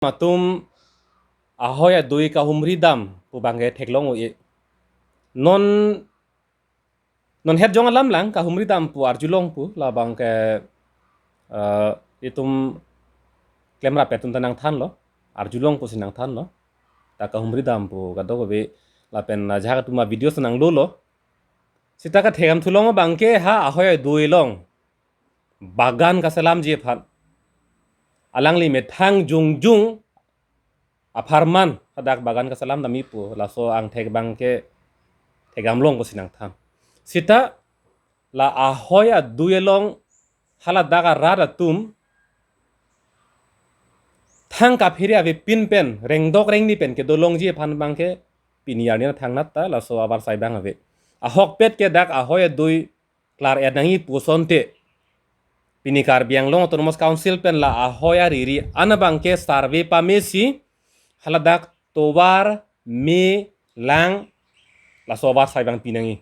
matum ahoi dui ka humri dam pu bangge theklong o non non het jong alam lang ka humri dam pu arjulong pu la bangke itum klemra petun tanang than lo arjulong pu sinang than lo ta ka humri dam pu ka do be la pen jaga tuma video sanang lo sita ka thegam thulong bangke ha ahoi dui long bagan ka salam je phan alangli me thang jung aparman hadak bagan ka salam nami pu laso ang theg bangke thegam long ko sinang tham sita la ahoya duelong hala daga rara tum thang ka phiri ave pin pen rengdok rengni pen ke dolong ji phan bangke piniar ni thang natta laso abar sai bang ave ahok pet ke dak ahoya dui klar edangi pusonte pinikar biang long autonomous council pen la ahoya riri anabangke sarve pamesi haladak towar me lang la sobar sai bang pinangi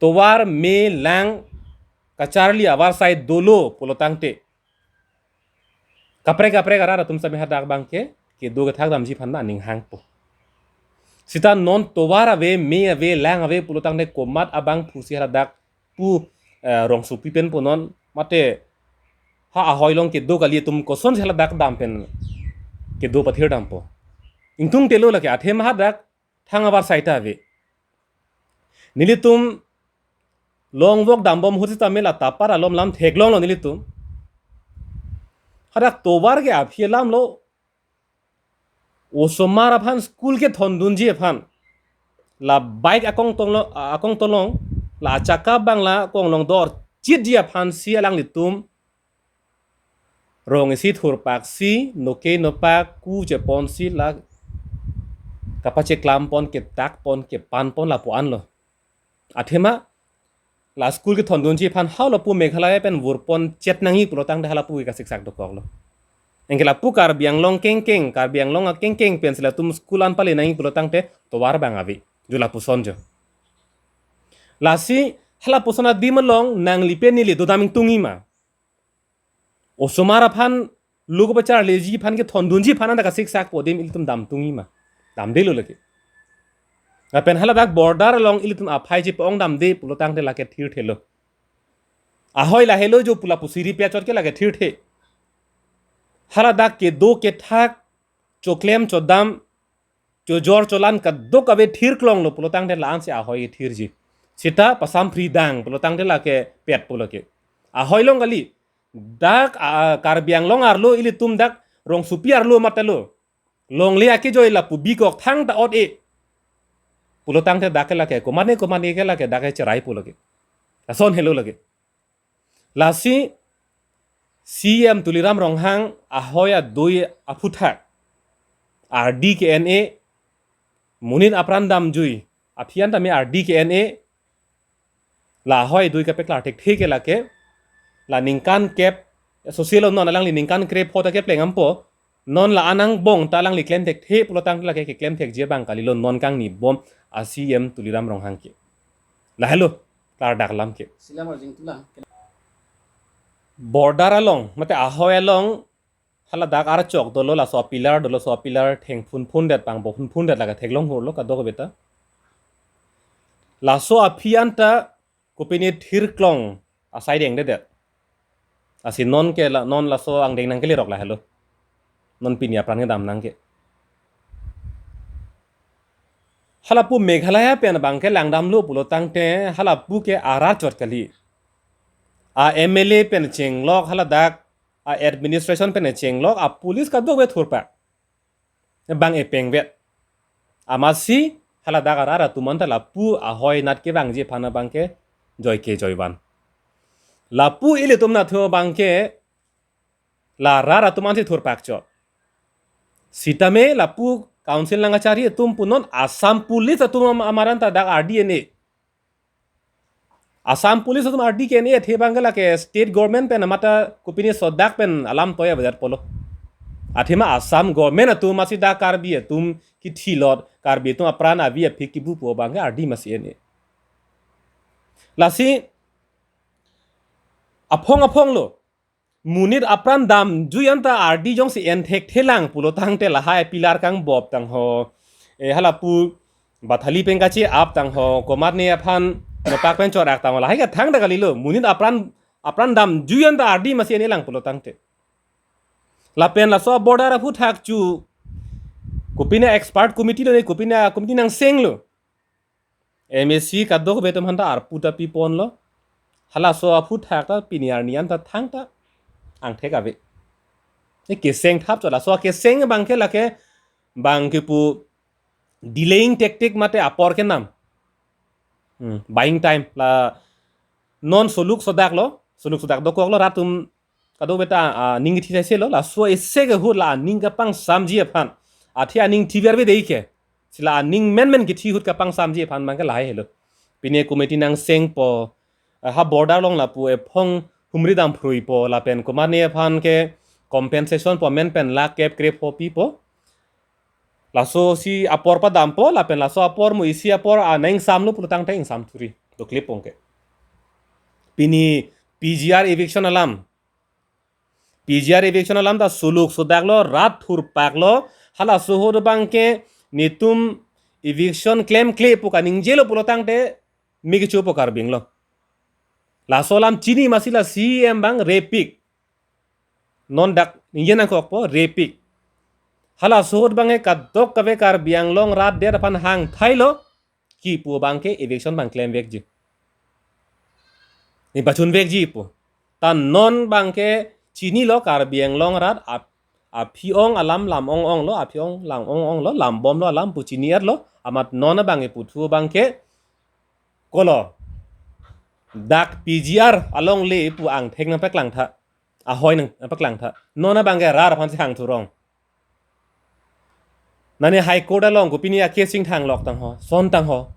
towar me lang kacharli abar sai dolo polotangte kapre garara tum sabe hadak bangke ke do gathak damji phanna ning hang po sita non towar ave me ave lang ave polotangte komat abang phusi hadak pu rong supi pen ponon mate ha ahoi long ke do kali tum koson hadak dam pen ke do pathir dam po ingtung telo lake athe mahadak thang abar saita ave nilitum long wok dambom huti tamela tapar alom lam theklong lo nilitum hadak tobar ge aphilam lo osomar aphan school ke thondunji aphan la bike akong tolong la chaka bangla konglong dor chit ji aphan si alang litum rong si thur pak si noke no pak ku je pon si la kachepaklang pon ke tak pon ke pan pon la po an lo athema la school ke thondunji phan haulo pu meghalaya pen wurpon chetnangi protang de hala pu ka siksak dokok lo engela pu kar biang long keng kar biang long a keng pensela tum school an pale nai protang te to war bang avi jula pu sonjo lasi hala pusona dimlong nang lipe ni li dodaming tungi ma osomara phan lugo bachar leji phan ke thondunji phan da ka siksak podim iltum dam tungi ma dam de lo leke pen hala dak border long ilitum aphai ji pong dam de pulotang de lake thir thelo ahoi la helo jo pula pusiri pe chot ke lake thir the hala dak ke do ke thak choklem chodam chojor cholan ka do ka be thir klong lo pulotang de lan se ahoi thir ji sita pasam free dang pulotang de lake pet puloke ahoi long gali dak kar biang long arlo ilitum dak rong supi arlo matalo long le ake joy la pu bikok thang ta ot e pulotang te dakela ke komane ke la ke dake cherai puloke ason hello lage lasi cm tuliram ronghang ahoya dui aphuthak rdkna munit aprandam jui aphian tame rdkna la ahoy dui ka peklar tek theke la ke la ningkan kep social non alang li ningkan krep phota ke plengam po non la anang bong talang li klem tek the pulotang la ke klem tek je bang kalilo non kang ni bom acm tuliram ronghang ke la hello klar daklam ke silam arjing tula border along mate ahoy along hala dak ar chok dolo la so pillar theng phun det pang bo phun det la ka theklong hor lo ka do beta la so aphianta kopini thir klong asai deng de asi non ke la non la so ang deng nang ke li rok la hello non pinia pran ke dam nang ke halapu meghalaya pen bangke langdam lu pulotang te halapu ke arar chot kali a mla pen chenglok haladak a administration pen chenglok a police ka dog we thurpa bang e pengvet amasi haladak arara tumanta lapu ahoi nat ke bang je phana bangke joy ke joyban lapu ile tumna tho bangke la rara tumanti thurpak chot sitame lapu council langachari tum punon asam police tum amaran ta dak rdna asam police tum rdkna the bangala ke state government pen mata kupini sodak pen alam toya bazar polo athima asam government tum masi da karbi tum ki thilot karbi tum apran abi phiki bu po banga rd masi ene lasi apong lo munit apran dam juyanta ardi jong si enthek thelang pulo tangte lahai pilar kang bob tang ho hala pu bathali penga chi ap tang ho komat ne aphan no pak pen chorak tang lahai ka thang daga lilo munit apran dam juyanta ardi masi ne lang pulo tangte la pen la so border aphuthak chu kupina expert committee lo ne kupina committee nang seng lo MSc kadok betom hanta arputa pi pon lo hala so aphuthak ta piniar nian ta thang ta angthe ka be e ke seng thap chola so ke seng bang ke la ke bang ke pu delaying tactic mate apor ke nam buying time la non soluk sodak do ko lo ratum kado beta ning thi se lo la so esse ke hu la ning ka pang samji phan athia ning thi ver be dei ke sila ning men ki thi hut ka pang samji phan mang ka lai helo pine committee nang seng po ha border long la pu e phong humri dam phrui po la pen ko mane phan ke compensation po men pen la kep kre po pi po la so si apor pa dam po la pen la so apor mu isi apor a nang sam lo pulutang ta ing sam thuri do clip pong ke pini PGR eviction alam da suluk sodaglo rat thur paklo hala sohor bangke nitum eviction claim pu kaning jelo pulutang te migi chupo karbing lo la solam chini masila CM bang repik non dak yena ko po repik hala sohor bange kadok kabe kar biang long rat der pan hang thailo ki pu bangke eviction bang claim vekji ni bachun vekji pu tan non bangke chini lo kar biang long rat a phiong alam lam ong lo a phiong lang ong lo lam bom lo lam pu chini er lo amat non bange pu thu bangke kolo dak PGR along le pu ang thek na paklang tha ahoi nang paklang tha nona bangge rar phan si hang thurong nane high court along ko pinia casing thang lok tang ho son tang ho